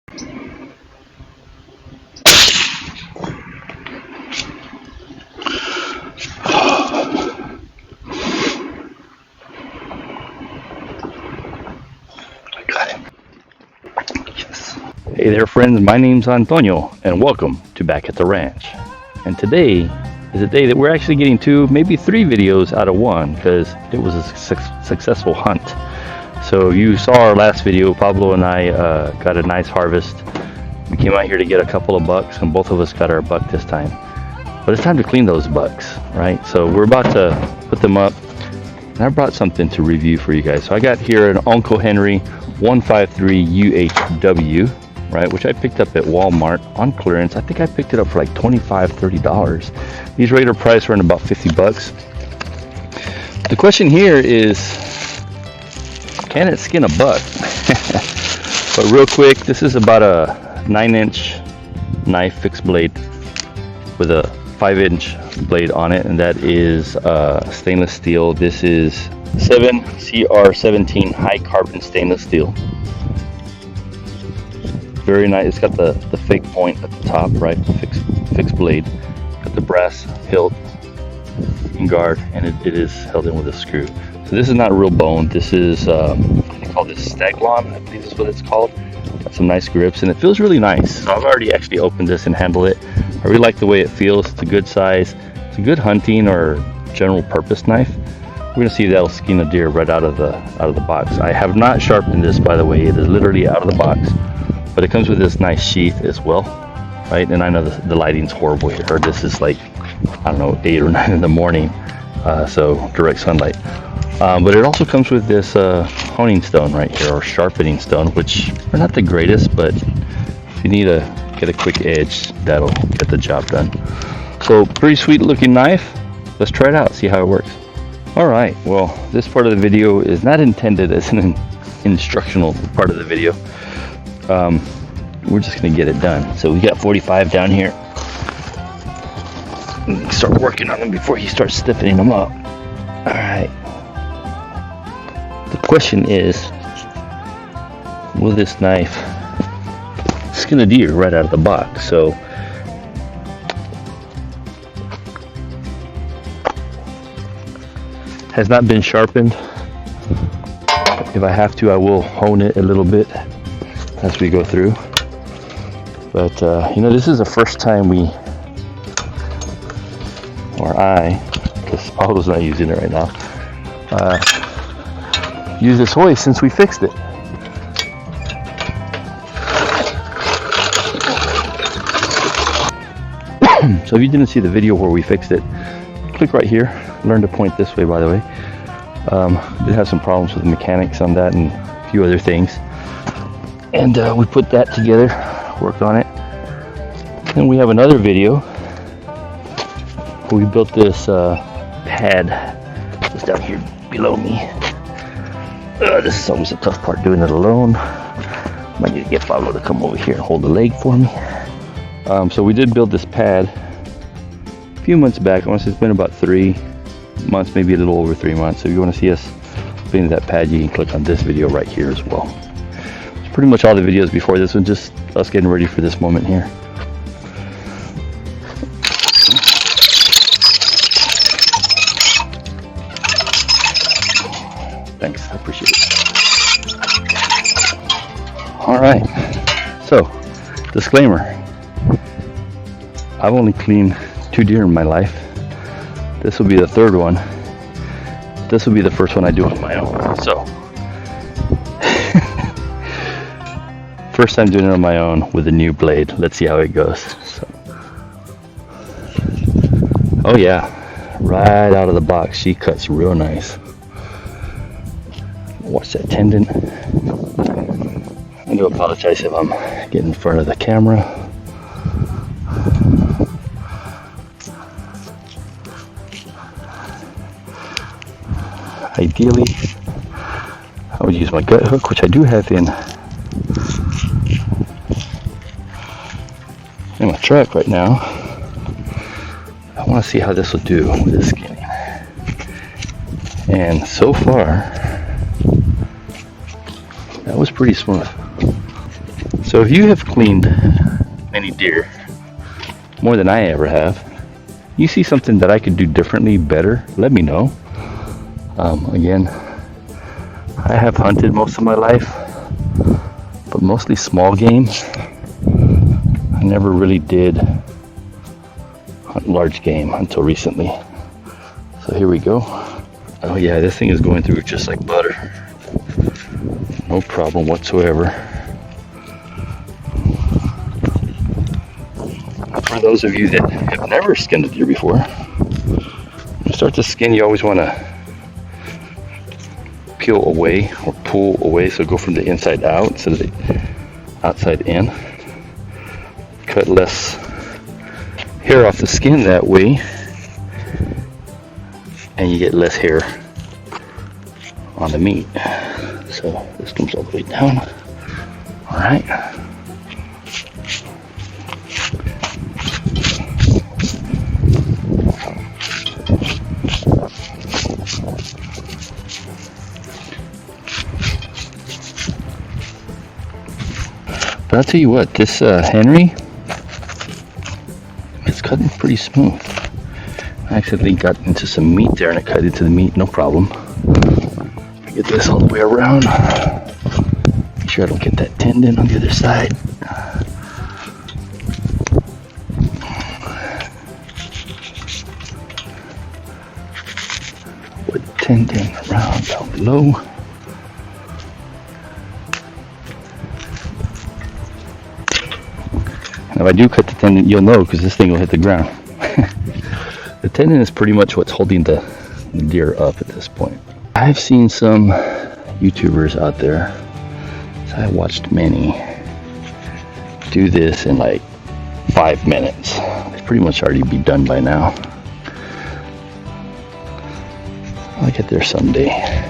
Hey there friends, my name's Antonio and welcome to Back at the Ranch. And today is a day that we're actually getting two, maybe three videos out of one because it was a successful hunt. So you saw our last video, Pablo and I got a nice harvest. We came out here to get a couple of bucks and both of us got our buck this time. But it's time to clean those bucks, right? So we're about to put them up and I brought something to review for you guys. So I got here an Uncle Henry 153UH-W. Right, which I picked up at Walmart on clearance. I think I picked it up for like $25-$30. These regular price run about 50 bucks. The question here is, can it skin a buck? But real quick, this is about a 9-inch knife fixed blade with a 5-inch blade on it, and that is stainless steel. This is 7CR17 high carbon stainless steel. Very nice. It's got the fake point at the top, right? Fixed blade. Got the brass hilt and guard, and it is held in with a screw. So this is not real bone. This is they call this Staglon, I believe is what it's called. Got some nice grips, and it feels really nice. So I've already actually opened this and handled it. I really like the way it feels. It's a good size. It's a good hunting or general purpose knife. We're gonna see if that'll skin a deer right out of the box. I have not sharpened this, by the way. It is literally out of the box. But it comes with this nice sheath as well, right? And I know the lighting's horrible here. This is like, I don't know, 8 or 9 in the morning, so direct sunlight. But it also comes with this honing stone right here, or sharpening stone, which are not the greatest, but if you need to get a quick edge, that'll get the job done. So pretty sweet looking knife. Let's try it out, see how it works. All right, well, this part of the video is not intended as an instructional part of the video. We're just gonna get it done. So we got 45 down here. Start working on them before he starts stiffening them up. All right. The question is, will this knife skin a deer right out of the box? So has not been sharpened. If I have to, I will hone it a little bit as we go through. But you know, this is the first time I, because Pablo's not using it right now, use this hoist since we fixed it. So if you didn't see the video where we fixed it, click right here. Learn to point this way, by the way. Did have some problems with the mechanics on that and a few other things. And we put that together, worked on it. Then we have another video where we built this pad just down here below me. This is always a tough part, doing it alone. Might need to get Pablo to come over here and hold the leg for me. So we did build this pad a few months back. I want to say it's been about 3 months, maybe a little over 3 months. So if you want to see us putting that pad, you can click on this video right here as well. Pretty much all the videos before this one, just us getting ready for this moment here. Thanks, I appreciate it. All right, so disclaimer, I've only cleaned 2 deer in my life. This will be the 3rd one. This will be the first one I do on my own. So first time doing it on my own with a new blade. Let's see how it goes. So. Oh yeah, right out of the box, she cuts real nice. Watch that tendon. I do apologize if I'm getting in front of the camera. Ideally, I would use my gut hook, which I do have in my truck right now. I want to see how this will do with the skinning. And so far, that was pretty smooth. So if you have cleaned many deer, more than I ever have, you see something that I could do differently, better, let me know. Again, I have hunted most of my life, but mostly small game. I never really did hunt large game until recently. So here we go. Oh yeah, this thing is going through just like butter. No problem whatsoever. For those of you that have never skinned a deer before, when you start to skin, you always want to peel away or pull away, so go from the inside out instead of the outside in. Cut less hair off the skin that way, and you get less hair on the meat. So this comes all the way down. All right. But I'll tell you what, this Henry, it's cutting pretty smooth. I accidentally got into some meat there and it cut into the meat, no problem. Get this all the way around. Make sure I don't get that tendon on the other side. Wood tendon around down below. And if I do cut the tendon, you'll know because this thing will hit the ground. The tendon is pretty much what's holding the deer up at this point. I've seen some YouTubers out there, so I watched many, do this in like 5 minutes. They'd pretty much already be done by now. I'll get there someday.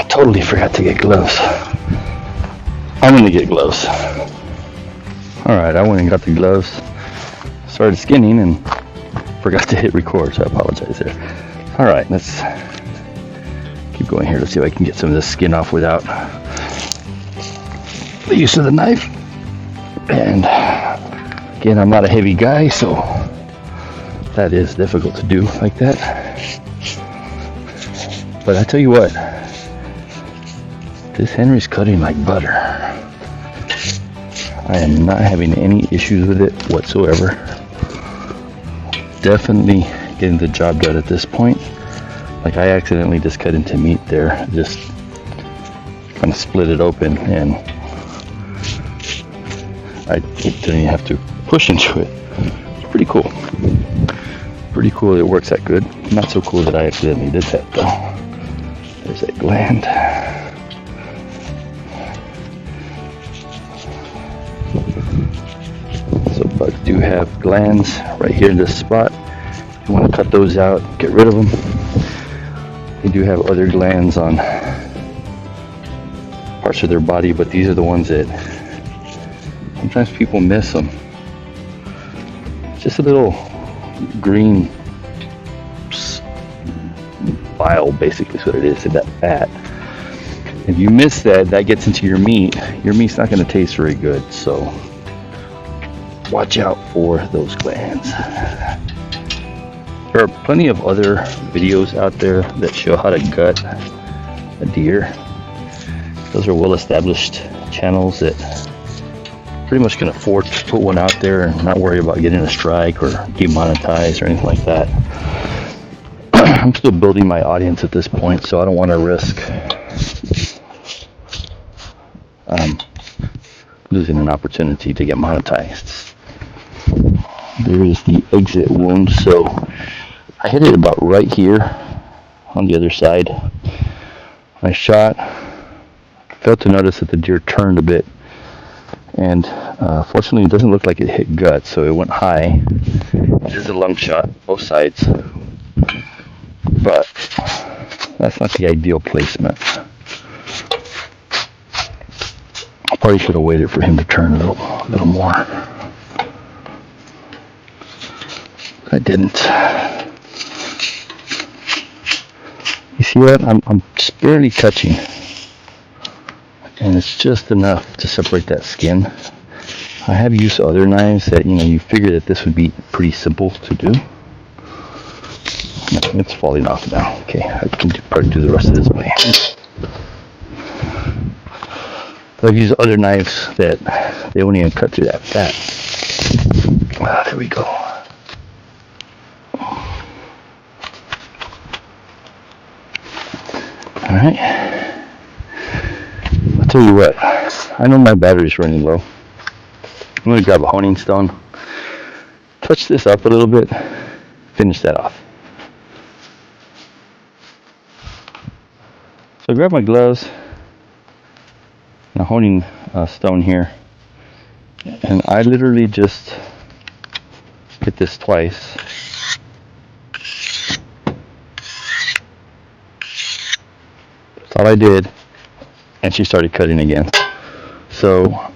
Totally forgot to get gloves. I'm gonna get gloves. Alright, I went and got the gloves, started skinning and forgot to hit record, so I apologize there. Alright, let's keep going here. Let's see if I can get some of this skin off without the use of the knife. And again, I'm not a heavy guy, so that is difficult to do like that. But I tell you what, this Henry's cutting like butter. I am not having any issues with it whatsoever. Definitely getting the job done at this point. Like I accidentally just cut into meat there, just kind of split it open, and I didn't even have to push into it. It's pretty cool. Pretty cool that it works that good. Not so cool that I accidentally did that though. There's that gland. So bucks do have glands right here in this spot. You want to cut those out, get rid of them. They do have other glands on parts of their body, but these are the ones that sometimes people miss them. Just a little green bile, basically is what it is, in that fat. If you miss that, that gets into your meat. Your meat's not going to taste very good, so watch out for those glands. There are plenty of other videos out there that show how to gut a deer. Those are well-established channels that pretty much can afford to put one out there and not worry about getting a strike or demonetized or anything like that. I'm still building my audience at this point, so I don't want to risk losing an opportunity to get monetized. There is the exit wound, so I hit it about right here on the other side. I shot, failed to notice that the deer turned a bit And fortunately, it doesn't look like it hit gut, so it went high. This is a lung shot, both sides, but that's not the ideal placement. I probably should have waited for him to turn a little more. I didn't. You see that? I'm just barely touching, and it's just enough to separate that skin. I have used other knives that, you figure that this would be pretty simple to do. It's falling off now. Okay, I can probably do the rest of this by hand. But I've used other knives that they won't even cut through that fat. There we go. Alright. I'll tell you what, I know my battery's running low. I'm going to grab a honing stone, touch this up a little bit, finish that off. So I grab my gloves and a honing stone here, and I literally just hit this twice. That's all I did, and she started cutting again. So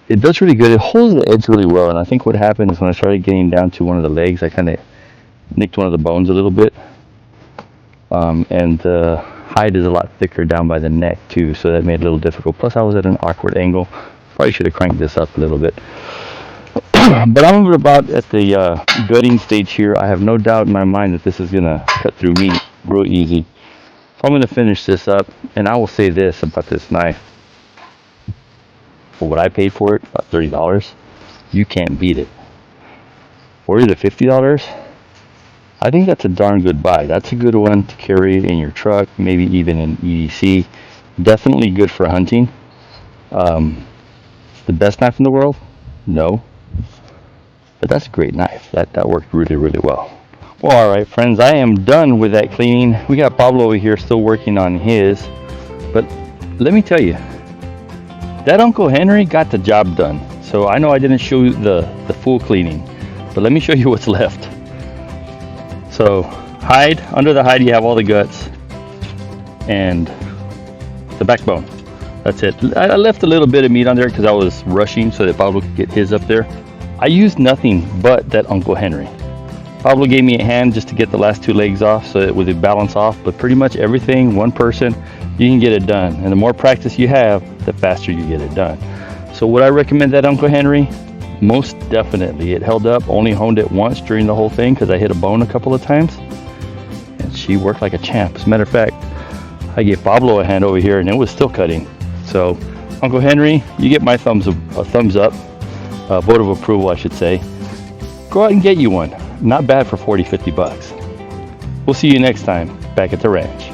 it does really good. It holds the edge really well, and I think what happened is when I started getting down to one of the legs, I kind of nicked one of the bones a little bit, and the hide is a lot thicker down by the neck too, so that made it a little difficult. Plus I was at an awkward angle. Probably should have cranked this up a little bit. But I'm about at the gutting stage here. I have no doubt in my mind that this is going to cut through meat real easy. So I'm going to finish this up, and I will say this about this knife. For what I paid for it, about $30, you can't beat it. $40 to $50, I think that's a darn good buy. That's a good one to carry in your truck, maybe even in EDC. Definitely good for hunting. The best knife in the world? No. But that's a great knife. That worked really, really well. Well, alright friends, I am done with that cleaning. We got Pablo over here still working on his. But let me tell you, that Uncle Henry got the job done. So I know I didn't show you the full cleaning, but let me show you what's left. So hide, under the hide you have all the guts and the backbone. That's it. I left a little bit of meat on there because I was rushing so that Pablo could get his up there. I used nothing but that Uncle Henry. Pablo gave me a hand just to get the last two legs off so it would balance off, but pretty much everything, one person, you can get it done. And the more practice you have, the faster you get it done. So would I recommend that Uncle Henry? Most definitely. It held up, only honed it once during the whole thing because I hit a bone a couple of times. And she worked like a champ. As a matter of fact, I gave Pablo a hand over here and it was still cutting. So Uncle Henry, you get my thumbs up, vote of approval I should say. Go out and get you one. Not bad for $40-50. We'll see you next time back at the ranch.